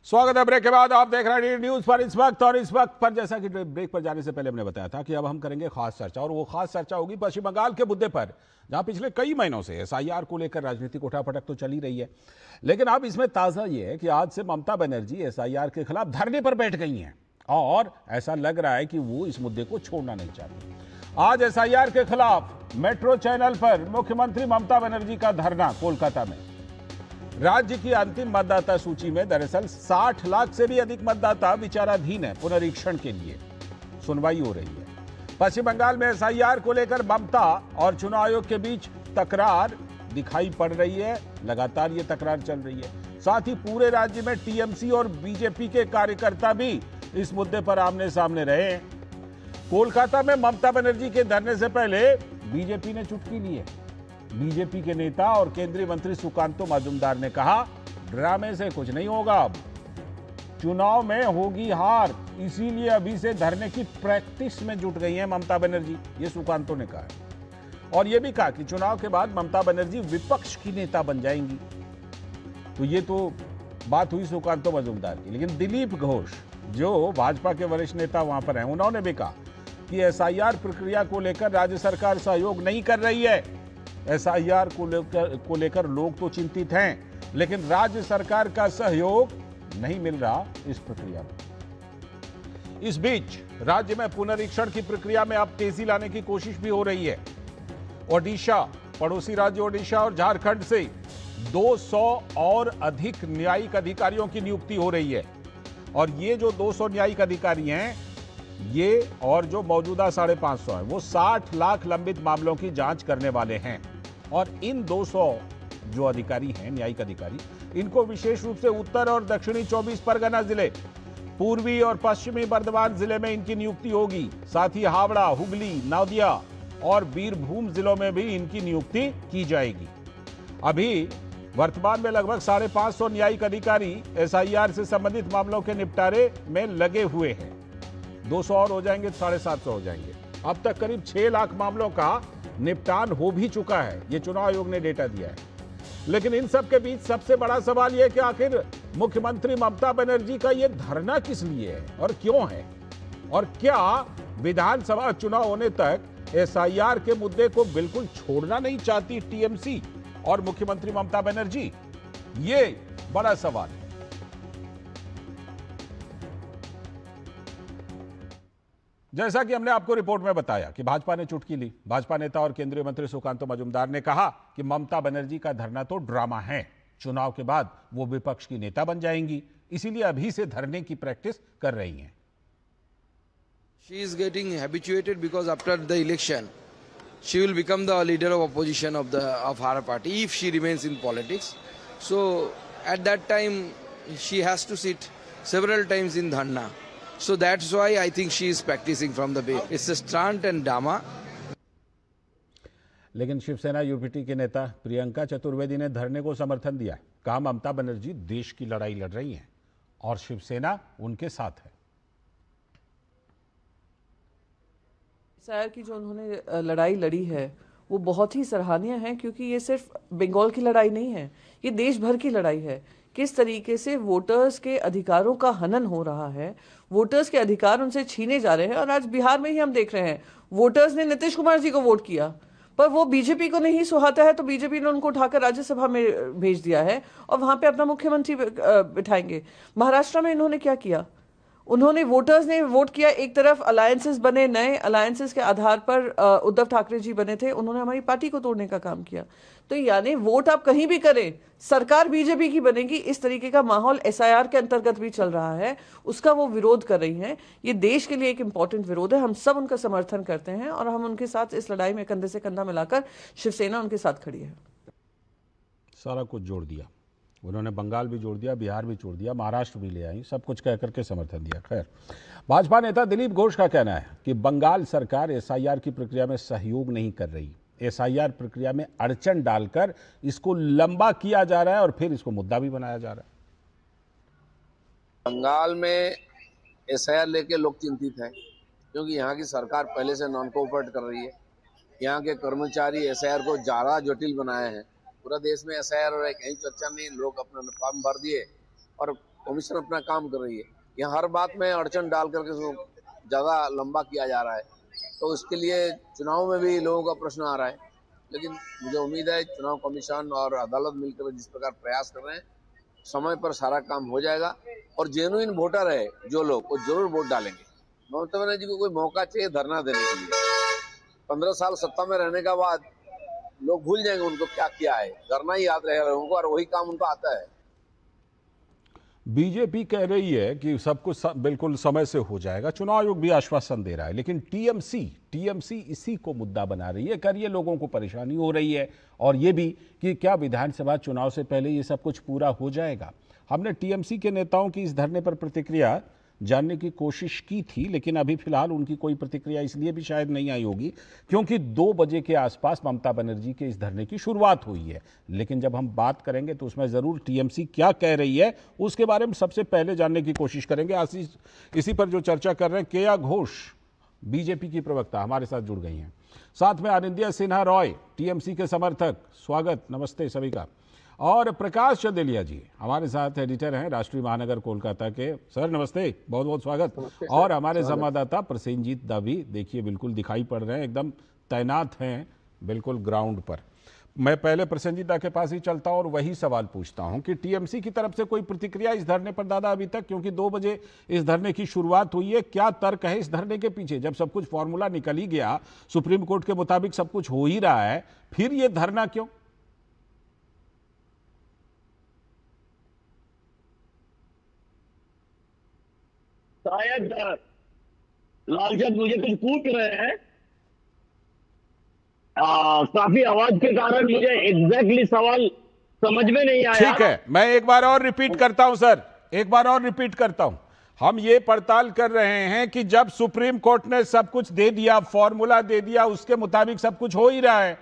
स्वागत है ब्रेक के बाद। आप देख रहे हैं न्यूज पर इस वक्त पर जैसा कि ब्रेक पर जाने से पहले हमने बताया था कि अब हम करेंगे खास चर्चा, और वो खास चर्चा होगी पश्चिम बंगाल के मुद्दे पर, जहां पिछले कई महीनों से एसआईआर को लेकर राजनीतिक उठापटक तो चली रही है। लेकिन अब इसमें ताजा ये है कि आज से ममता बनर्जी एसआईआर के खिलाफ धरने पर बैठ गई हैं और ऐसा लग रहा है कि वो इस मुद्दे को छोड़ना नहीं चाहती। आज एसआईआर के खिलाफ मेट्रो चैनल पर मुख्यमंत्री ममता बनर्जी का धरना कोलकाता में। राज्य की अंतिम मतदाता सूची में दरअसल 60 लाख से भी अधिक मतदाता विचाराधीन है पुनरीक्षण के लिए। सुनवाई हो रही है। पश्चिम बंगाल में एसआईआर को लेकर ममता और चुनाव आयोग के बीच तकरार दिखाई पड़ रही है। लगातार ये तकरार चल रही है। साथ ही पूरे राज्य में टीएमसी और बीजेपी के कार्यकर्ता भी इस मुद्दे पर आमने सामने रहे हैं। कोलकाता में ममता बनर्जी के धरने से पहले बीजेपी ने चुटकी ली है। बीजेपी के नेता और केंद्रीय मंत्री सुकांतो मजूमदार ने कहा, ड्रामे से कुछ नहीं होगा, अब चुनाव में होगी हार, इसीलिए अभी से धरने की प्रैक्टिस में जुट गई हैं ममता बनर्जी। ये सुकांतो ने कहा है। और यह भी कहा कि चुनाव के बाद ममता बनर्जी विपक्ष की नेता बन जाएंगी। तो ये तो बात हुई सुकांतो मजूमदार की। लेकिन दिलीप घोष, जो भाजपा के वरिष्ठ नेता वहां पर हैं, उन्होंने भी कहा कि एसआईआर प्रक्रिया को लेकर राज्य सरकार सहयोग नहीं कर रही है। एसआईआर को लेकर लोग तो चिंतित हैं, लेकिन राज्य सरकार का सहयोग नहीं मिल रहा इस प्रक्रिया में। इस बीच राज्य में पुनरीक्षण की प्रक्रिया में अब तेजी लाने की कोशिश भी हो रही है। ओडिशा, पड़ोसी राज्य ओडिशा और झारखंड से 200 और अधिक न्यायिक अधिकारियों की नियुक्ति हो रही है। और ये जो 200 न्यायिक अधिकारी हैं, ये और जो मौजूदा 550 है, वो 60 लाख लंबित मामलों की जांच करने वाले हैं। और इन 200 जो अधिकारी हैं, न्यायिक अधिकारी, इनको विशेष रूप से उत्तर और दक्षिणी 24 परगना जिले, पूर्वी और पश्चिमी बर्धमान जिले में इनकी नियुक्ति होगी। साथ ही हावड़ा, हुगली, नदिया और बीरभूम जिलों में भी इनकी नियुक्ति की जाएगी। अभी वर्तमान में लगभग 550 न्यायिक अधिकारी एसआईआर से संबंधित मामलों के निपटारे में लगे हुए हैं। 200 और हो जाएंगे, 750 हो जाएंगे। अब तक करीब 6 लाख मामलों का निपटान हो भी चुका है, ये चुनाव आयोग ने डेटा दिया है। लेकिन इन सब के बीच सबसे बड़ा सवाल यह कि आखिर मुख्यमंत्री ममता बनर्जी का यह धरना किस लिए है और क्यों है, और क्या विधानसभा चुनाव होने तक एसआईआर के मुद्दे को बिल्कुल छोड़ना नहीं चाहती टीएमसी और मुख्यमंत्री ममता बनर्जी? ये बड़ा सवाल है। जैसा कि हमने आपको रिपोर्ट में बताया कि भाजपा ने चुटकी ली। भाजपा नेता और केंद्रीय मंत्री सुकांतो मजूमदार ने कहा कि ममता बनर्जी का धरना तो ड्रामा है, चुनाव के बाद वो विपक्ष की नेता बन जाएंगी, इसीलिए अभी से धरने की प्रैक्टिस कर रही हैं। She is getting habituated because after the election, she will become the leader of opposition of her party if she remains in politics. So at that time, she has to sit several times in dharna. So that's why I think she is practicing from the base. It's a stunt and drama. लेकिन Shiv Sena UPT के नेता प्रियंका चतुर्वेदी ने धरने को समर्थन दिया। कहा, ममता बनर्जी देश की लड़ाई लड़ रही हैं और शिवसेना उनके साथ है। एसआईआर की जो उन्होंने लड़ाई लड़ी है वो बहुत ही सराहनीय है, क्योंकि ये सिर्फ बंगाल की लड़ाई नहीं है, ये देश भर की लड़ाई है। किस तरीके से वोटर्स के अधिकारों का हनन हो रहा है, वोटर्स के अधिकार उनसे छीने जा रहे हैं। और आज बिहार में ही हम देख रहे हैं, वोटर्स ने नीतीश कुमार जी को वोट किया, पर वो बीजेपी को नहीं सुहाता है तो बीजेपी ने उनको उठाकर राज्यसभा में भेज दिया है और वहां पे अपना मुख्यमंत्री बिठाएंगे। महाराष्ट्र में इन्होंने क्या किया, उन्होंने वोटर्स ने वोट किया, एक तरफ अलायंसेस बने, नए अलायंसेस के आधार पर उद्धव ठाकरे जी बने थे, उन्होंने हमारी पार्टी को तोड़ने का काम किया। तो यानी वोट आप कहीं भी करें, सरकार बीजेपी की बनेगी, इस तरीके का माहौल एसआईआर के अंतर्गत भी चल रहा है, उसका वो विरोध कर रही हैं। ये देश के लिए एक इंपॉर्टेंट विरोध है, हम सब उनका समर्थन करते हैं और हम उनके साथ इस लड़ाई में कंधे से कंधा मिलाकर शिवसेना उनके साथ खड़ी है। सारा कुछ जोड़ दिया उन्होंने, बंगाल भी जोड़ दिया, बिहार भी जोड़ दिया, महाराष्ट्र भी ले आई, सब कुछ कह करके समर्थन दिया। खैर, भाजपा नेता दिलीप घोष का कहना है कि बंगाल सरकार एसआईआर की प्रक्रिया में सहयोग नहीं कर रही, एसआईआर प्रक्रिया में अड़चन डालकर इसको लंबा किया जा रहा है और फिर इसको मुद्दा भी बनाया जा रहा है। बंगाल में एसआईआर लेके लोग चिंतित हैं, क्योंकि यहाँ की सरकार पहले से नॉन कोऑपरेट कर रही है। यहाँ के कर्मचारी एसआईआर को ज़्यादा जटिल बनाए हैं। पूरा देश में एसआईआर और कहीं चर्चा नहीं, लोग अपना फॉर्म भर दिए और कमीशन अपना काम कर रही है। यहाँ हर बात में अड़चन डाल करके उसको ज़्यादा लंबा किया जा रहा है, तो इसके लिए चुनाव में भी लोगों का प्रश्न आ रहा है। लेकिन मुझे उम्मीद है चुनाव कमीशन और अदालत मिलकर जिस प्रकार प्रयास कर रहे हैं, समय पर सारा काम हो जाएगा और जेन्युइन वोटर है जो लोग, वो जरूर वोट डालेंगे। ममता बनर्जी को कोई मौका चाहिए धरना देने के लिए। 15 साल सत्ता में रहने के बाद लोग भूल जाएंगे उनको क्या किया है, धरना ही याद रहेगा लोगों को और वही काम उनको आता है। बीजेपी कह रही है कि सब कुछ बिल्कुल समय से हो जाएगा, चुनाव आयोग भी आश्वासन दे रहा है, लेकिन टीएमसी इसी को मुद्दा बना रही है, कर ये लोगों को परेशानी हो रही है और ये भी कि क्या विधानसभा चुनाव से पहले ये सब कुछ पूरा हो जाएगा। हमने टीएमसी के नेताओं की इस धरने पर प्रतिक्रिया जानने की कोशिश की थी, लेकिन अभी फिलहाल उनकी कोई प्रतिक्रिया इसलिए भी शायद नहीं आई होगी क्योंकि 2 बजे के आसपास ममता बनर्जी के इस धरने की शुरुआत हुई है। लेकिन जब हम बात करेंगे तो उसमें ज़रूर टीएमसी क्या कह रही है उसके बारे में सबसे पहले जानने की कोशिश करेंगे। आशीष, इसी पर जो चर्चा कर रहे हैं, केया घोष बीजेपी की प्रवक्ता हमारे साथ जुड़ गई हैं, साथ में अनिंद्या सिन्हा रॉय टीएमसी के समर्थक, स्वागत, नमस्ते सभी का, और प्रकाश चंदेलिया जी हमारे साथ एडिटर हैं राष्ट्रीय महानगर कोलकाता के। सर नमस्ते, बहुत बहुत स्वागत। और हमारे संवाददाता प्रसेनजीत दा भी देखिए बिल्कुल दिखाई पड़ रहे हैं, एकदम तैनात हैं बिल्कुल ग्राउंड पर। मैं पहले प्रसेनजीत दा के पास ही चलता हूं और वही सवाल पूछता हूं कि टीएमसी की तरफ से कोई प्रतिक्रिया इस धरने पर दादा अभी तक, क्योंकि 2 बजे इस धरने की शुरुआत हुई है, क्या तर्क है इस धरने के पीछे? जब सब कुछ फॉर्मूला निकल ही गया, सुप्रीम कोर्ट के मुताबिक सब कुछ हो ही रहा है, फिर ये धरना क्यों? शायद लालचंद मुझे कुछ पूछ रहे हैं, काफी आवाज के कारण मुझे एग्जैक्टली सवाल समझ में नहीं आया। ठीक है, मैं एक बार और रिपीट करता हूं सर, एक बार और रिपीट करता हूं। हम ये पड़ताल कर रहे हैं कि जब सुप्रीम कोर्ट ने सब कुछ दे दिया, फॉर्मूला दे दिया, उसके मुताबिक सब कुछ हो ही रहा है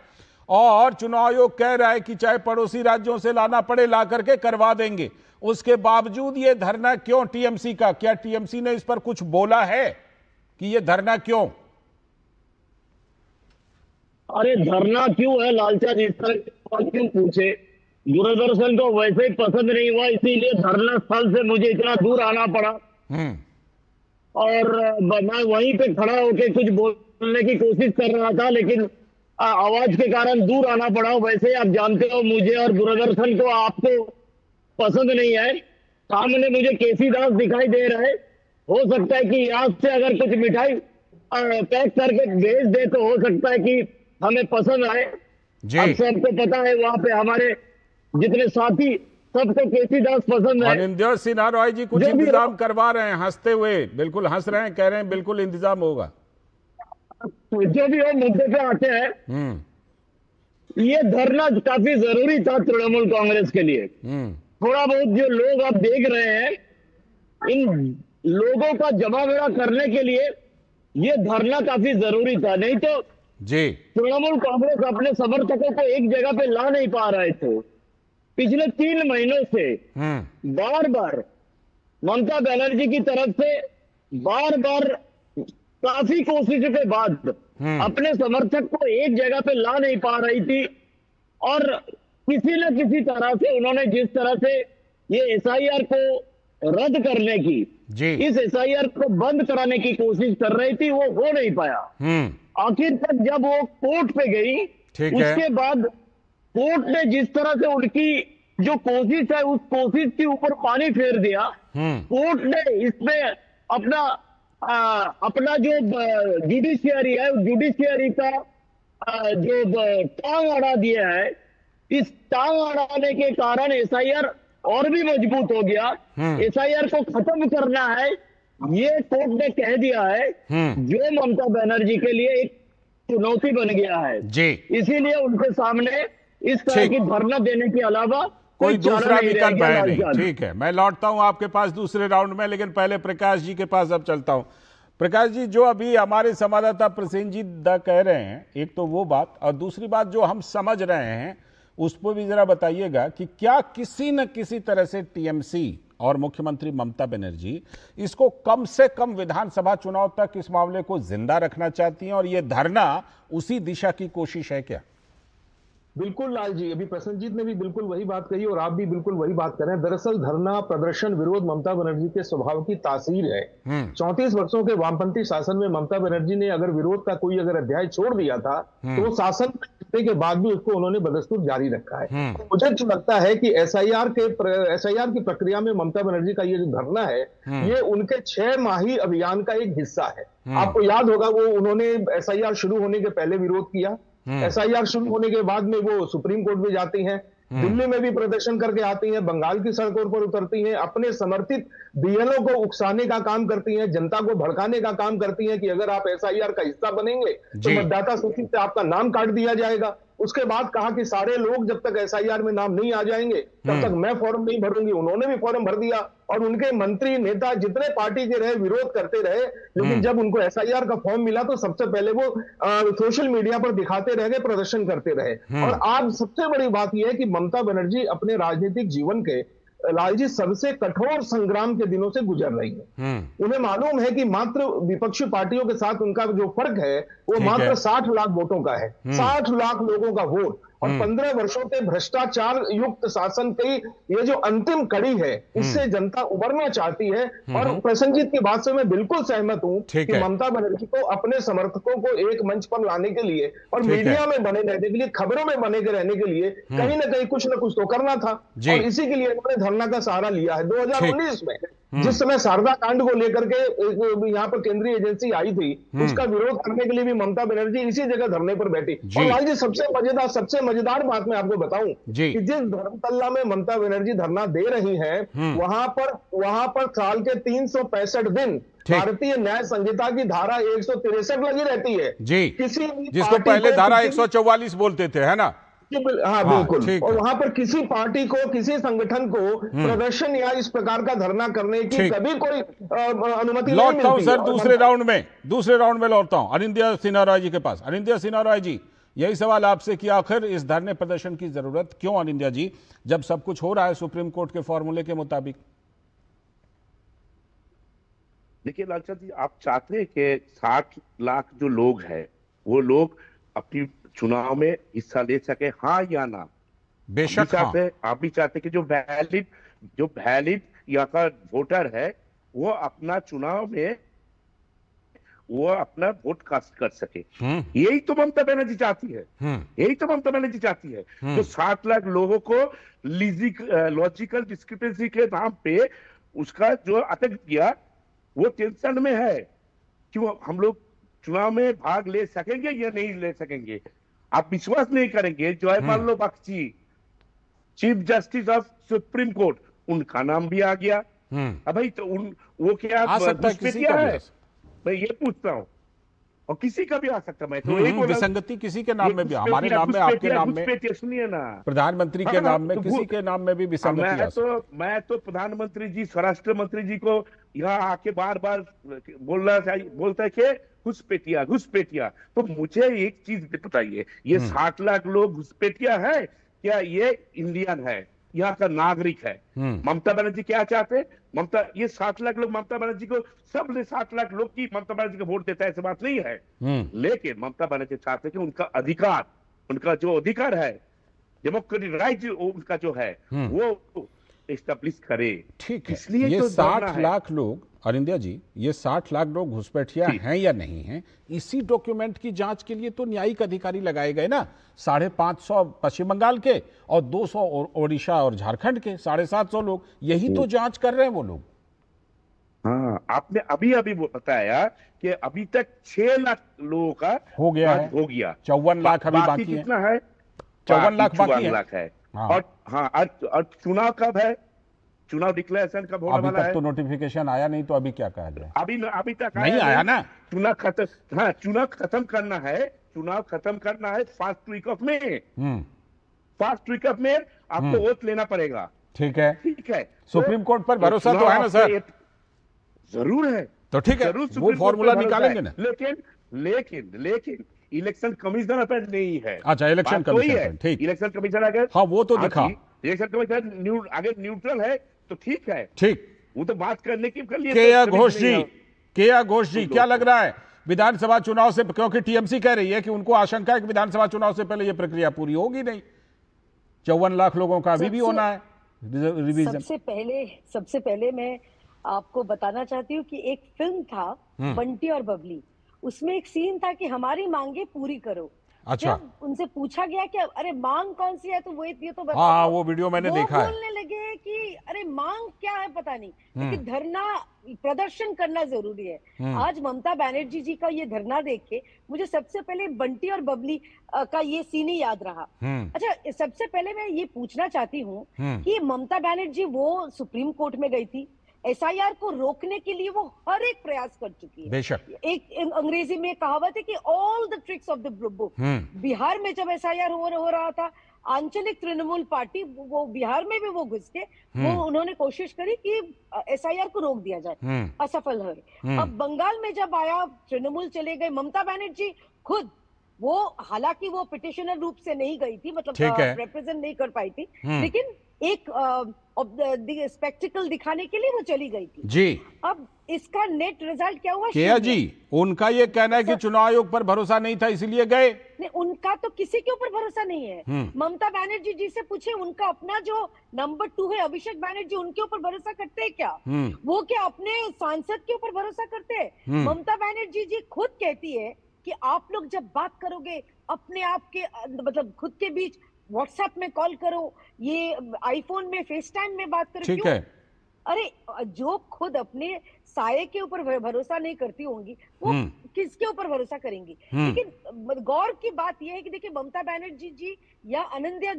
और चुनाव आयोग कह रहा है कि चाहे पड़ोसी राज्यों से लाना पड़े ला करके करवा देंगे, उसके बावजूद ये धरना क्यों टीएमसी का? क्या टीएमसी ने इस पर कुछ बोला है कि ये धरना क्यों? अरे धरना क्यों है लालचंद, इस तरह के सवाल क्यों पूछे? दूरदर्शन को वैसे ही पसंद नहीं हुआ, इसीलिए धरना स्थल से मुझे इतना दूर आना पड़ा और मैं वहीं पे खड़ा होकर कुछ बोलने की कोशिश कर रहा था, लेकिन आवाज के कारण दूर आना पड़ा। वैसे आप जानते हो मुझे और दूरदर्शन को आपको पसंद नहीं है। सामने मुझे केसी दास दिखाई दे रहा है, हो सकता है कि यहाँ से अगर कुछ मिठाई पैक करके भेज दे तो हो सकता है कि हमें पसंद आए। अब सबको पता है वहां पे हमारे जितने साथी सबको केसी दास पसंद है। अनिंद्या सिन्हा रॉय जी कुछ इंतजाम करवा रहे हैं, हंसते हुए बिल्कुल हंस रहे हैं, कह रहे हैं बिल्कुल इंतजाम होगा। जो भी हो मुद्दे पे आते हैं, ये धरना काफी जरूरी था तृणमूल कांग्रेस के लिए। थोड़ा बहुत जो लोग आप देख रहे हैं, इन लोगों का जमावड़ा करने के लिए ये धरना काफी जरूरी था, नहीं तो जी तृणमूल कांग्रेस अपने समर्थकों को एक जगह पे ला नहीं पा रहे थे। पिछले 3 महीनों से बार बार ममता बनर्जी की तरफ से बार बार काफी कोशिशों के बाद अपने समर्थक को एक जगह पे ला नहीं पा रही थी और किसी न किसी तरह से उन्होंने जिस तरह से ये एसआईआर को रद्द करने की, इस एसआईआर को बंद कराने की कोशिश कर रही थी, वो हो नहीं पाया। आखिर तक जब वो कोर्ट पे गई, उसके बाद कोर्ट ने जिस तरह से उनकी जो कोशिश है उस कोशिश के ऊपर पानी फेर दिया। कोर्ट ने इसमें अपना जो जुडिशियरी है, जुडिशियरी का जो टांग अड़ा दिया है, इस टांग अड़ाने के कारण एसआईआर और भी मजबूत हो गया। एसआईआर को खत्म करना है ये कोर्ट ने कह दिया है, जो ममता बनर्जी के लिए एक चुनौती बन गया है जी। इसीलिए उनके सामने इस तरह की धरना देने के अलावा कोई दूसरा विकल्प है नहीं। ठीक है, मैं लौटता हूं आपके पास दूसरे राउंड में, लेकिन पहले प्रकाश जी के पास अब चलता हूं। प्रकाश जी, जो अभी हमारे संवाददाता प्रसेनजीत दा कह रहे हैं, एक तो वो बात, और दूसरी बात जो हम समझ रहे हैं उस पर भी जरा बताइएगा कि क्या किसी न किसी तरह से टीएमसी और मुख्यमंत्री ममता बनर्जी इसको कम से कम विधानसभा चुनाव तक इस मामले को जिंदा रखना चाहती हैं और ये धरना उसी दिशा की कोशिश है क्या? बिल्कुल लाल जी, अभी प्रसन्नजीत ने भी बिल्कुल वही बात कही और आप भी बिल्कुल वही बात कर रहे हैं। दरअसल धरना प्रदर्शन विरोध ममता बनर्जी के स्वभाव की तासीर है। 34 वर्षों के वामपंथी शासन में ममता बनर्जी ने अगर विरोध का कोई अगर अध्याय छोड़ दिया था तो वो शासन करने के बाद भी उसको उन्होंने बदस्तूर जारी रखा है। तो मुझे तो लगता है कि एसआईआर की प्रक्रिया में ममता बनर्जी का ये जो धरना है ये उनके 6 माही अभियान का एक हिस्सा है। आपको याद होगा वो उन्होंने एसआईआर शुरू होने के पहले विरोध किया, एसआईआर शुरू होने के बाद में वो सुप्रीम कोर्ट में जाती हैं, दिल्ली में भी प्रदर्शन करके आती हैं, बंगाल की सड़कों पर उतरती हैं, अपने समर्थित बीएलओ को उकसाने का काम करती हैं, जनता को भड़काने का काम करती हैं कि अगर आप एसआईआर का हिस्सा बनेंगे तो मतदाता सूची से आपका नाम काट दिया जाएगा। उसके बाद कहा कि सारे लोग जब तक एसआईआर में नाम नहीं आ जाएंगे तब तक मैं फॉर्म नहीं भरूंगी। उन्होंने भी फॉर्म भर दिया और उनके मंत्री नेता जितने पार्टी के रहे विरोध करते रहे, लेकिन जब उनको एसआईआर का फॉर्म मिला तो सबसे पहले वो सोशल मीडिया पर दिखाते रह गए, प्रदर्शन करते रहे। और आज सबसे बड़ी बात यह है कि ममता बनर्जी अपने राजनीतिक जीवन के लालजी सबसे कठोर संग्राम के दिनों से गुजर रही है। उन्हें मालूम है कि मात्र विपक्षी पार्टियों के साथ उनका जो फर्क है वो मात्र 60 लाख वोटों का है, 60 लाख लोगों का वोट और 15 वर्षों के भ्रष्टाचार युक्त शासन की ये जो अंतिम कड़ी है इससे जनता उबरना चाहती है। और प्रसन्नजीत की बात से मैं बिल्कुल सहमत हूं कि ममता बनर्जी को अपने समर्थकों को एक मंच पर लाने के लिए और मीडिया में बने रहने के लिए, खबरों में बने रहने के लिए कहीं ना कहीं कुछ ना कुछ तो करना था और इसी के लिए उन्होंने धरना का सहारा लिया है। 2019 में जिस समय शारदा कांड को लेकर के यहाँ पर केंद्रीय एजेंसी आई थी उसका विरोध करने के लिए भी ममता बनर्जी इसी जगह धरने पर बैठी। और लाल जी सबसे मजेदार बात मैं आपको बताऊं कि जिस धर्मतल्ला में ममता बनर्जी धरना दे रही हैं वहां पर साल के 365 दिन भारतीय न्याय संहिता की धारा 163 लगी रहती है जी, किसी जिसको पहले धारा 144 बोलते थे, है ना? हाँ बिल्कुल। और वहां पर किसी पार्टी को, किसी संगठन को प्रदर्शन या इस प्रकार का धरना करने की कभी कोई अनुमति नहीं मिलती। लौटता हूं सर दूसरे राउंड में लौटता हूं अनिंद्या सिन्हा राय जी के पास। अनिंद्या सिन्हा राय जी, यही सवाल आपसे कि आखिर इस धरने प्रदर्शन की जरूरत क्यों अनिंद्या जी, जब सब कुछ हो रहा है सुप्रीम कोर्ट के फॉर्मूले के मुताबिक? देखिए लालचंद जी, आप चाहते हैं कि 60 लाख जो लोग हैं वो लोग अपनी चुनाव में हिस्सा ले सके, हाँ या ना? बेशक आप भी चाहते कि जो वैलिड यहाँ का वोटर है वो अपना चुनाव में वो अपना वोट कास्ट कर सके। यही तो ममता बनर्जी चाहती है, यही तो ममता बनर्जी चाहती है। तो 60 लाख लोगों को लॉजिकल डिस्क्रिपेंसी के नाम पे उसका जो अटक किया वो टेंशन में है कि हम लोग चुनाव में भाग ले सकेंगे या नहीं ले सकेंगे। आप विश्वास नहीं करेंगे, Jaipal Bakshi chief justice of supreme court, उनका नाम भी आ गया। अब भाई तो वो क्या घुसपैठिया है? मैं ये पूछता हूँ, और किसी का भी आ सकता। मैं तो विसंगति किसी के नाम में भी, हमारे नाम में, आपके नाम में, सुनिए ना, प्रधानमंत्री के नाम में, किसी के नाम में भी विसंगति। मैं तो प्रधानमंत्री जी, स्वराष्ट्र मंत्री जी को यहाँ आके बार बार बोलता है कि घुसपैठिया। तो मुझे एक चीज बताइए, ये 60 लाख लोग घुसपैठिया है क्या ये इंडियन है, यहाँ का नागरिक है? ममता बनर्जी क्या चाहते हैं? ये 60 लाख लोग ममता बनर्जी को, सब 60 लाख लोग की ममता बनर्जी को वोट देता है, ऐसी बात नहीं है। लेकिन ममता बनर्जी चाहते हैं कि उनका जो अधिकार है, डेमोक्रेटिक राइट उनका जो है वो एस्टेब्लिश करे। ठीक है, इसलिए ये 60 लाख लोग, अरिंद्या जी, ये 60 लाख लोग घुसपैठिया हैं या नहीं हैं, इसी डॉक्यूमेंट की जांच के लिए तो न्यायिक अधिकारी लगाए गए ना। 550 पश्चिम बंगाल के और 200 ओडिशा और झारखंड के, 750 लोग, यही तो जांच कर रहे हैं वो लोग। हाँ, आपने अभी बताया कि अभी तक 6 लाख लोगों का हो गया। 54 लाख अभी बाकी है। कितना है? 54 लाख बाकी है। और चुनाव कब है? चुनाव डिक्लेरेशन कब होने वाला है? अभी तक तो नोटिफिकेशन आया नहीं, तो अभी क्या कहा जाए? अभी तक नहीं आया ना। चुनाव खत्म करना है। चुनाव खत्म करना है फर्स्ट वीक ऑफ में आपको वोट लेना पड़ेगा। ठीक है। सुप्रीम कोर्ट पर तो भरोसा तो है ना सर? जरूर है। तो ठीक है, वो फॉर्मूला निकालेंगे ना। लेकिन इलेक्शन कमीशन पर नहीं है। अच्छा, इलेक्शन कमीशन, ठीक। इलेक्शन कमीशन अगर, हाँ वो तो दिखा, इलेक्शन कमीशन अगर न्यूट्रल है तो ठीक है, ठीक। वो तो बात करने की कर लिए। केया घोष जी, क्या लग रहा है विधानसभा चुनाव से, क्योंकि टीएमसी कह रही है कि उनको आशंका है कि विधानसभा चुनाव से पहले यह प्रक्रिया पूरी होगी नहीं। 54 लाख लोगों का अभी भी होना है रिवीजन। सबसे पहले मैं आपको बताना चाहती हूँ कि एक फिल्म था बंटी और बबली, उसमें एक सीन था कि हमारी मांगे पूरी करो। अच्छा। जब उनसे पूछा गया कि अरे मांग कौन सी है, तो वो ये तो बताओ। हाँ, वो वीडियो मैंने देखा है। बोलने लगे कि अरे मांग क्या है पता नहीं, लेकिन धरना प्रदर्शन करना जरूरी है। आज ममता बनर्जी जी का ये धरना देख के मुझे सबसे पहले बंटी और बबली का ये सीन ही याद रहा। अच्छा, सबसे पहले मैं ये पूछना चाहती हूँ कि ममता बनर्जी वो सुप्रीम कोर्ट में गई थी, एसआईआर को रोकने के लिए वो हर एक प्रयास कर चुकी है। बेशक। एक अंग्रेजी में कहावत है कि all the tricks of the book. Bihar में जब एसआईआर हो रहा था, आंचलिक तृणमूल पार्टी वो बिहार में भी वो घुस के वो उन्होंने कोशिश करी कि एसआईआर को रोक दिया जाए, असफल है। अब बंगाल में जब आया, तृणमूल चले गए, ममता बनर्जी खुद वो, हालांकि वो पिटिशनर रूप से नहीं गई थी, मतलब रिप्रेजेंट नहीं कर पाई थी, लेकिन एक स्पेक्टिकल दिखाने के लिए वो चली गई थी जी। अब इसका नेट रिजल्ट क्या हुआ? केया जी, उनका ये कहना है कि चुनाव आयोग पर भरोसा नहीं था इसलिए गए। नहीं, उनका तो किसी के ऊपर भरोसा नहीं है। ममता बनर्जी जी से पूछे, उनका अपना जो नंबर 2 है अभिषेक बनर्जी, उनके ऊपर भरोसा करते हैं क्या? वो क्या अपने सांसद के ऊपर भरोसा करते हैं? ममता बनर्जी जी खुद कहती है कि आप लोग जब बात करोगे अपने आप के, मतलब खुद के बीच व्हाट्सएप में कॉल करो, ये आईफोन में फेसटाइम में बात करो। ठीक है। अरे जो खुद अपने साये के ऊपर भरोसा नहीं करती होंगी, वो किसके ऊपर भरोसा करेंगी? लेकिन गौर की बात यह है कि देखिए, ममता बनर्जी जी या अनंत्य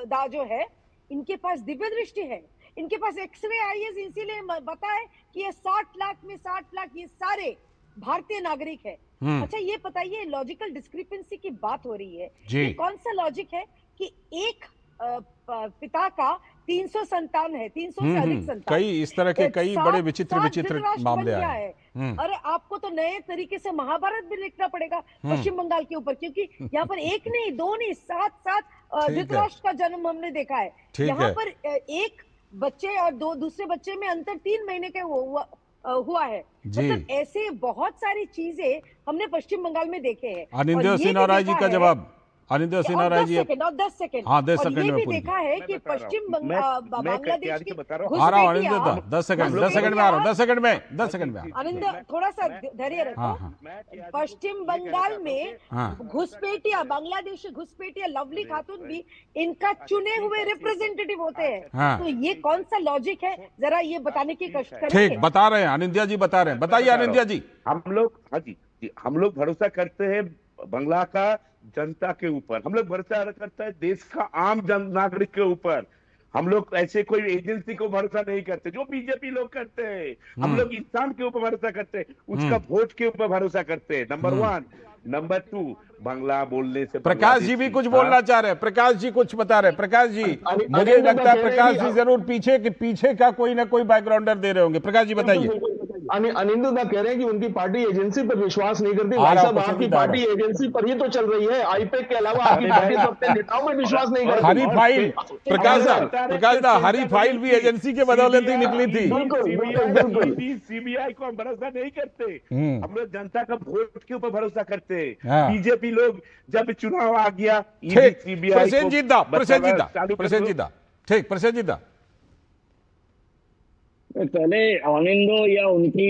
दा जो है, इनके पास दिव्य दृष्टि है, इनके पास एक्सरे आईएस, इसीलिए पता है कि ये 60 लाख में 60 लाख ये सारे भारतीय नागरिक है। अच्छा, ये बताइए, लॉजिकल डिस्क्रिपेंसी की बात हो रही है, ये कौन सा लॉजिक है कि एक पिता का 300 संतान है, 300 से अधिक संतान, कई इस तरह के कई बड़े विचित्र मामले आए हैं। अरे आपको तो नए तरीके से महाभारत भी लिखना पड़ेगा पश्चिम बंगाल के ऊपर, क्योंकि यहाँ पर एक नहीं, दो नहीं, 7 धृतराष्ट्र का जन्म हमने देखा है। यहाँ पर एक बच्चे और दूसरे बच्चे में अंतर 3 महीने का हुआ है। मतलब ऐसे बहुत सारी चीजें हमने पश्चिम बंगाल में देखे हैं। अनिंद्य सिन्हा राय जी का जवाब, अनिंद्य सिन्हा राय जी, 10 सेकंड। हाँ, 10 सेकंड में देखा है कि पश्चिम बांग्लादेश की, आ रहा हूँ अनिंदे, 10 सेकंड में आ रहा हूँ, 10 सेकंड में अनिंदे, थोड़ा सा धैर्य रखो। पश्चिम बंगाल में घुसपैठिया, बांग्लादेशी घुसपैठिया लवली खातून भी इनका चुने हुए रिप्रेजेंटेटिव होते हैं। तो ये कौन सा लॉजिक है, जरा ये बताने की कोशिश करें। ठीक, बता रहे हैं अनिंद्या जी, बता रहे हैं, बताइए अनिंद्या जी। हम लोग भरोसा करते हैं बंगला का जनता के ऊपर, हम लोग भरोसा करते हैं देश का आम नागरिक के ऊपर। हम लोग ऐसे कोई एजेंसी को भरोसा नहीं करते जो बीजेपी लोग करते हैं। हम लोग इंसान के ऊपर भरोसा करते हैं, उसका वोट के ऊपर भरोसा करते हैं, नंबर 1। नंबर 2, बांग्ला बोलने से। प्रकाश जी भी कुछ बोलना चाह रहे हैं, प्रकाश जी कुछ बता रहे हैं। प्रकाश जी, मुझे लगता है प्रकाश जी जरूर पीछे का कोई ना कोई बैकग्राउंडर दे रहे होंगे। प्रकाश जी बताइए। अनिंदु दा कह रहे हैं कि उनकी पार्टी एजेंसी पर विश्वास नहीं करती। भाई साहब, आपकी पार्टी एजेंसी पर ही तो चल रही है, आईपैक के अलावा आपकी पार्टी तो अपने नेताओं में विश्वास नहीं करती। हरी फाइल, प्रकाश दा हरी फाइल भी एजेंसी के बदौलत ही निकली थी। सीबीआई को हम भरोसा नहीं करते, हम लोग जनता का वोट के ऊपर भरोसा करते हैं। बीजेपी लोग जब चुनाव आ गया, सीबीआई ठीक, प्रसेनजीत दा पहले आनंदो या उनकी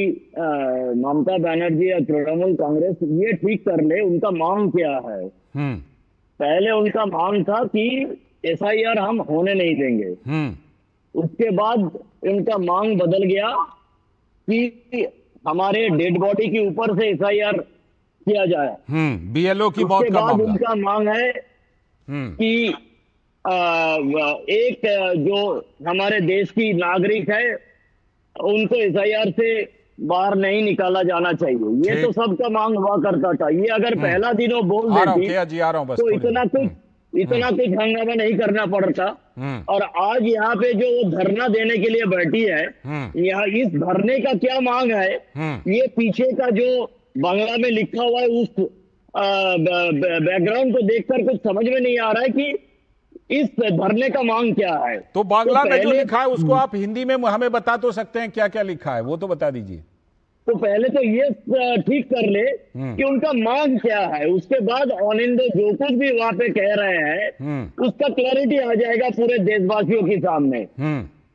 ममता बनर्जी या तृणमूल कांग्रेस ये ठीक कर ले उनका मांग क्या है। पहले उनका मांग था कि एसआईआर हम होने नहीं देंगे। उसके बाद उनका मांग बदल गया कि हमारे डेड बॉडी के ऊपर से एसआईआर किया जाए। बीएलओ की मौत का मामला। उनका मांग है कि एक जो हमारे देश की नागरिक है उनको एसआईआर से बाहर नहीं निकाला जाना चाहिए। ये तो सबका मांग हुआ करता था। ये अगर पहला दिन वो बोल देती तो इतना कुछ हंगामा नहीं करना पड़ता। और आज यहाँ पे जो धरना देने के लिए बैठी है, यहाँ इस धरने का क्या मांग है, ये पीछे का जो बांग्ला में लिखा हुआ है उस बैकग्राउंड को देखकर कुछ समझ में नहीं आ रहा है कि इस धरने का मांग क्या है। तो बांग्ला में जो लिखा है उसको आप हिंदी में हमें बता तो सकते हैं, क्या क्या लिखा है वो तो बता दीजिए। तो पहले तो ये ठीक कर ले कि उनका मांग क्या है, उसके बाद ऑनिंदो जो कुछ भी वहां पे कह रहे हैं उसका क्लैरिटी आ जाएगा पूरे देशवासियों के सामने।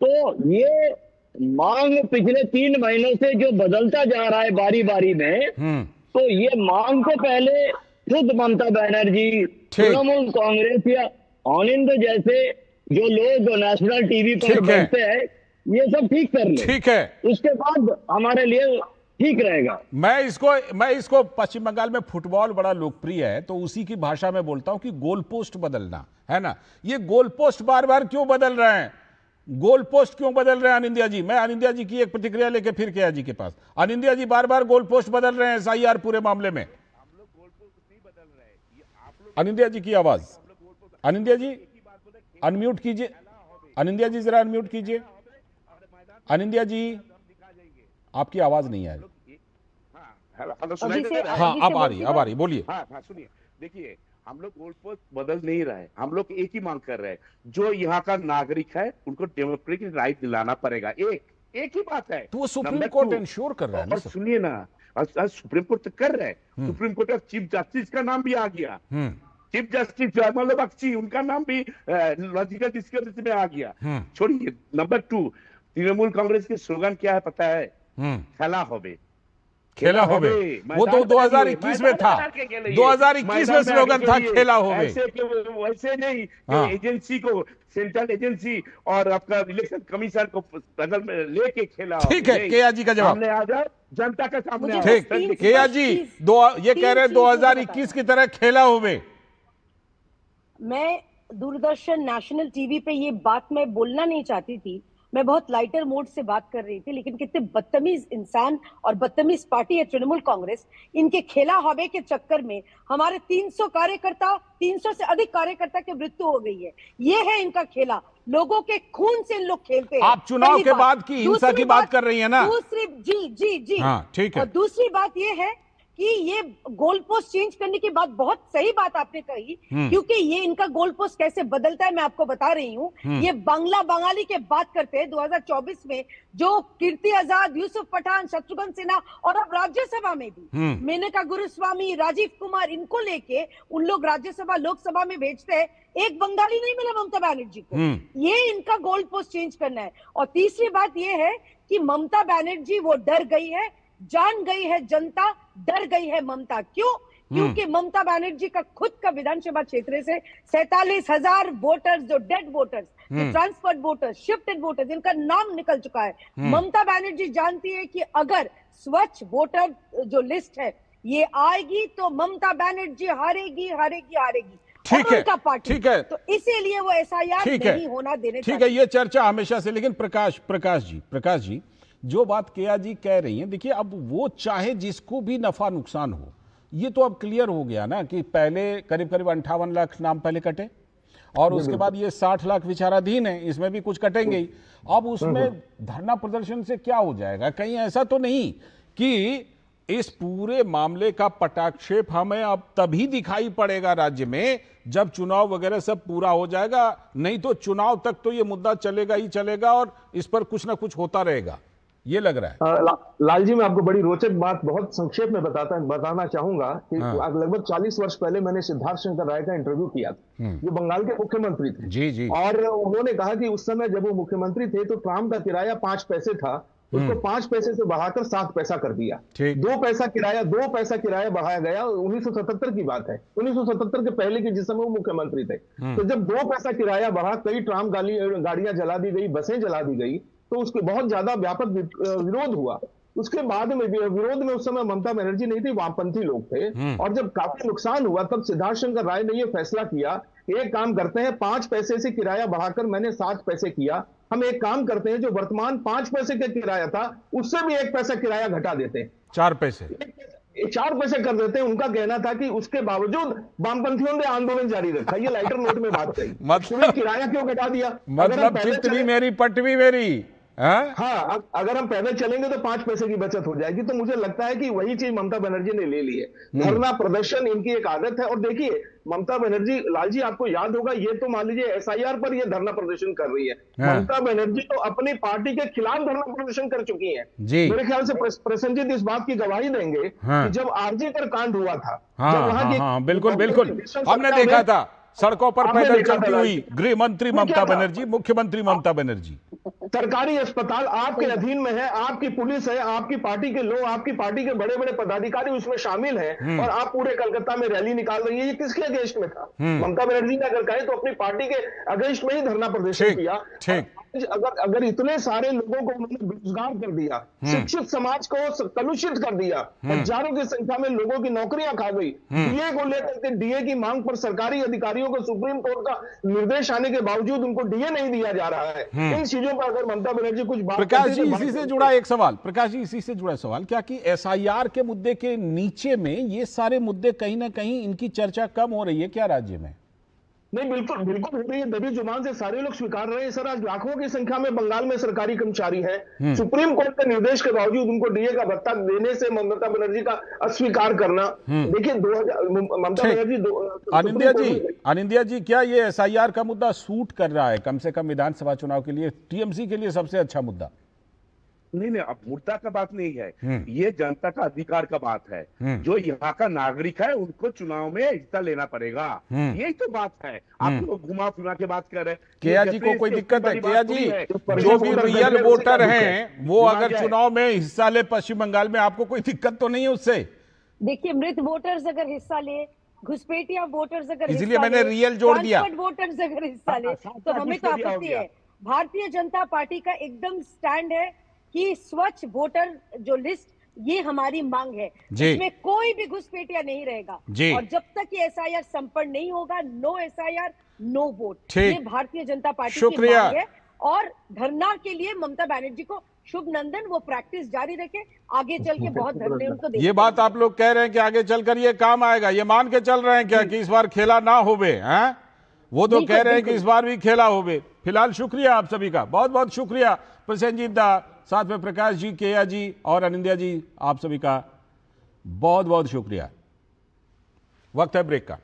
तो ये मांग पिछले 3 महीनों से जो बदलता जा रहा है बारी बारी में, तो ये मांग को पहले खुद ममता बनर्जी, तृणमूल कांग्रेस या आनंद जैसे जो लोग नेशनल टीवी पर बैठते हैं, ये सब ठीक कर ले। ठीक है, उसके बाद हमारे लिए ठीक रहेगा। मैं इसको पश्चिम बंगाल में फुटबॉल बड़ा लोकप्रिय है तो उसी की भाषा में बोलता हूं कि गोल पोस्ट बदलना है ना। ये गोल पोस्ट बार बार क्यों बदल रहे हैं? गोल पोस्ट क्यों बदल रहे हैं अनिंदिया जी? मैं अनिंदिया जी की एक प्रतिक्रिया लेके फिर केया जी के पास। अनिंदिया जी बार बार गोल पोस्ट बदल रहे हैं एसआईआर पूरे मामले में। अनिंदिया जी की आवाज, अनिंदिया जी अनम्यूट कीजिए, अनिंदिया जी जरा अनम्यूट कीजिए। अनिंदिया जी आपकी आवाज नहीं आ रही। हाँ अब आ रही, बोलिए। हाँ सुनिए, देखिए हम लोग गोल पोस्ट बदल नहीं रहे, हम लोग एक ही मांग कर रहे हैं, जो यहाँ का नागरिक है उनको डेमोक्रेटिक राइट दिलाना पड़ेगा। एक ही बात है। तो वो सुप्रीम कोर्ट इंश्योर कर रहा है ना। सुनिए ना, सुप्रीम कोर्ट तो कर रहे हैं, सुप्रीम कोर्ट का चीफ जस्टिस का नाम भी आ गया, चीफ जस्टिस जयमल बख्शी, उनका नाम भी लॉजिकल डिस्कवरी में आ गया। छोड़िए। नंबर 2, तृणमूल कांग्रेस के स्लोगन क्या है पता है? खेला होबे, खेला होबे। वो तो 2021 में था, 2021 में स्लोगन था खेला होबे। वैसे नहीं, एजेंसी को, सेंट्रल एजेंसी और आपका इलेक्शन कमीशन को बदल में लेके खेला। ठीक है, केया जी का जवाब सामने आ जाओ, जनता के सामने। ठीक, केया जी ये कह रहे हैं 2021 की तरह खेला होबे। मैं दूरदर्शन नेशनल टीवी पे ये बात मैं बोलना नहीं चाहती थी, मैं बहुत लाइटर मोड से बात कर रही थी, लेकिन कितने बदतमीज इंसान और बदतमीज पार्टी है तृणमूल कांग्रेस। इनके खेला हवे के चक्कर में हमारे 300 कार्यकर्ता, 300 से अधिक कार्यकर्ता की मृत्यु हो गई है। ये है इनका खेला, लोगों के खून से इन लोग खेलते हैं। आप चुनाव के बाद की हिंसा की बात कर रही है ना? दूसरी जी हाँ, ठीक है। और दूसरी बात ये है कि ये गोल पोस्ट चेंज करने की बात, बहुत सही बात आपने कही, क्योंकि ये इनका गोल पोस्ट कैसे बदलता है मैं आपको बता रही हूँ। ये बांग्ला बंगाली के बात करते हैं 2024 में, जो कीर्ति आजाद, यूसुफ पठान, शत्रुघ्न सिन्हा और अब राज्यसभा में भी मेनका गुरुस्वामी, राजीव कुमार, इनको लेके उन लोग राज्यसभा लोकसभा में भेजते हैं। एक बंगाली नहीं मिला ममता बनर्जी को। ये इनका गोल पोस्ट चेंज करना है। और तीसरी बात ये है कि ममता बनर्जी वो डर गई है, जान गई है जनता, डर गई है ममता। क्यों? क्योंकि ममता बनर्जी का खुद का विधानसभा क्षेत्र से 47,000 वोटर्स, जो डेड वोटर्स, जो ट्रांसफर्ड वोटर्स, शिफ्टेड वोटर्स, इनका नाम निकल चुका है। ममता बनर्जी जानती है कि अगर स्वच्छ वोटर जो लिस्ट है ये आएगी तो ममता बनर्जी हारेगी, हारेगी, हारेगी। ठीक है, ठीक है। तो इसीलिए वो एसआईआर नहीं होना देने। ठीक है, ये चर्चा हमेशा से। लेकिन प्रकाश जी जो बात केया जी कह रही हैं, देखिए अब वो चाहे जिसको भी नफा नुकसान हो, ये तो अब क्लियर हो गया ना कि पहले करीब 58 लाख नाम पहले कटे और उसके बाद ये 60 लाख विचाराधीन है, इसमें भी कुछ कटेंगे ही। अब उसमें धरना प्रदर्शन से क्या हो जाएगा? कहीं ऐसा तो नहीं कि इस पूरे मामले का पटाक्षेप हमें अब तभी दिखाई पड़ेगा राज्य में जब चुनाव वगैरह सब पूरा हो जाएगा? नहीं तो चुनाव तक तो ये मुद्दा चलेगा ही चलेगा और इस पर कुछ ना कुछ होता रहेगा, ये लग रहा है। लाल जी, मैं आपको बड़ी रोचक बात बहुत संक्षेप में बताना चाहूंगा कि लगभग 40 वर्ष पहले मैंने सिद्धार्थ शंकर राय का इंटरव्यू किया था, जो बंगाल के मुख्यमंत्री थे। जी। और उन्होंने कहा कि उस समय जब वो मुख्यमंत्री थे तो ट्राम का किराया 5 पैसे था, उसको 5 पैसे से बढ़ाकर 7 पैसा कर दिया। 2 पैसा किराया बढ़ाया गया। 1977 की बात है, 1977 के पहले की, जिस समय वो मुख्यमंत्री थे। तो जब 2 पैसा किराया बढ़ा, कई ट्राम गाड़ियां जला दी गई, बसें जला दी गई, तो उसके बहुत ज्यादा व्यापक विरोध हुआ। उसके बाद में विरोध में उस समय ममता बनर्जी नहीं थी, वामपंथी लोग थे। और जब काफी नुकसान हुआ तब सिद्धार्थ शंकर राय ने यह फैसला किया, एक काम करते हैं, 5 पैसे से किराया बढ़ाकर मैंने 7 पैसे किया। हम एक काम करते हैं, जो वर्तमान 5 पैसे का किराया था उससे भी 1 पैसा किराया घटा देते हैं, 4 पैसे 4 पैसे कर देते हैं। उनका कहना था कि उसके बावजूद वामपंथियों ने आंदोलन जारी रखा। ये लाइटर नोट में बात कही। मतलब किराया क्यों घटा दिया? मतलब चित भी मेरी पट भी मेरी। हाँ, अगर हम पैदल चलेंगे तो 5 पैसे की बचत हो जाएगी। तो मुझे लगता है कि वही चीज ममता बनर्जी ने ले ली है। धरना प्रदर्शन इनकी एक आदत है। और देखिए ममता बनर्जी, लालजी आपको याद होगा, ये तो मान लीजिए एसआईआर पर ये धरना प्रदर्शन कर रही है। ममता बनर्जी तो अपनी पार्टी के खिलाफ धरना प्रदर्शन कर चुकी है। मेरे ख्याल से प्रसन्नजीत इस बात की गवाही देंगे कि जब आरजी पर कांड हुआ था, जब वहां की बिल्कुल बिल्कुल हमने देखा था सड़कों पर पैदल चलती हुई गृह मंत्री ममता बनर्जी, मुख्यमंत्री ममता बनर्जी। सरकारी अस्पताल आपके अधीन में है, आपकी पुलिस है, आपकी पार्टी के लोग, आपकी पार्टी के बड़े बड़े पदाधिकारी उसमें शामिल हैं, और आप पूरे कलकत्ता में रैली निकाल रही है। ये किसके अगेंस्ट में था? ममता बनर्जी ने अगर कहे तो अपनी पार्टी के अगेंस्ट में ही धरना प्रदर्शन किया। अगर इतने सारे लोगों को उन्होंने बेरोजगार कर दिया, शिक्षित समाज को कलुषित कर दिया, हजारों की संख्या में लोगों की नौकरियां खा गई, डीए को लेकर के, डीए की मांग पर सरकारी अधिकारियों को सुप्रीम कोर्ट का निर्देश आने के बावजूद उनको डीए नहीं दिया जा रहा है। इन चीजों पर अगर ममता बनर्जी कुछ बात प्रकाश जी, इसी से जुड़ा एक सवाल, प्रकाश जी इसी से जुड़ा सवाल, क्या कि एसआईआर के मुद्दे के नीचे में ये सारे मुद्दे कहीं ना कहीं इनकी चर्चा कम हो रही है क्या राज्य में? नहीं, बिल्कुल बिल्कुल हो रही है। दबी जुबान से सारे लोग स्वीकार रहे हैं सर। आज लाखों की संख्या में बंगाल में सरकारी कर्मचारी हैं। सुप्रीम कोर्ट के निर्देश के बावजूद उनको डीए का भत्ता देने से ममता बनर्जी का अस्वीकार करना। देखिए 2000 ममता बनर्जी अनिंदिया जी, क्या ये एसआईआर का मुद्दा सूट कर रहा है कम से कम विधानसभा चुनाव के लिए? टीएमसी के लिए सबसे अच्छा मुद्दा? नहीं, अब मुद्दा का बात नहीं है, ये जनता का अधिकार का बात है। जो यहाँ का नागरिक है उनको चुनाव में हिस्सा लेना पड़ेगा, यही तो बात है। आप लोग घुमा फिरा के बात कर रहे हैं। केया जी को कोई दिक्कत है? केया जी, जो भी रियल वोटर हैं वो अगर चुनाव में हिस्सा ले पश्चिम बंगाल में, आपको कोई दिक्कत तो नहीं है उससे? देखिए, मृत वोटर्स अगर हिस्सा ले, घुसपैठिया वोटर्स अगर, इसलिए मैंने रियल जोड़ दिया, वोटर्स अगर हिस्सा ले तो हमें तो आपत्ति है। भारतीय जनता पार्टी का एकदम स्टैंड है कि स्वच्छ वोटर जो लिस्ट, ये हमारी मांग है, इसमें कोई भी घुसपैठिया नहीं रहेगा। और जब तक ये एसआईआर संपन्न नहीं होगा, नो एसआईआर नो वोट, ये भारतीय जनता पार्टी की मांग है। और धरना के लिए ममता बनर्जी को शुभ नंदन, वो प्रैक्टिस जारी रखे, आगे चल के बहुत धरने उनको ये बात आप लोग कह रहे हैं कि आगे चलकर ये काम आएगा, ये मान के चल रहे हैं क्या कि इस बार खेला ना होवे? हैं, वो तो कह रहे हैं कि इस बार भी खेला होवे। फिलहाल शुक्रिया आप सभी का, बहुत बहुत शुक्रिया। प्रसेनजीत दा, साथ में प्रकाश जी, केया जी और अनिंदिया जी, आप सभी का बहुत बहुत शुक्रिया। वक्त है ब्रेक का।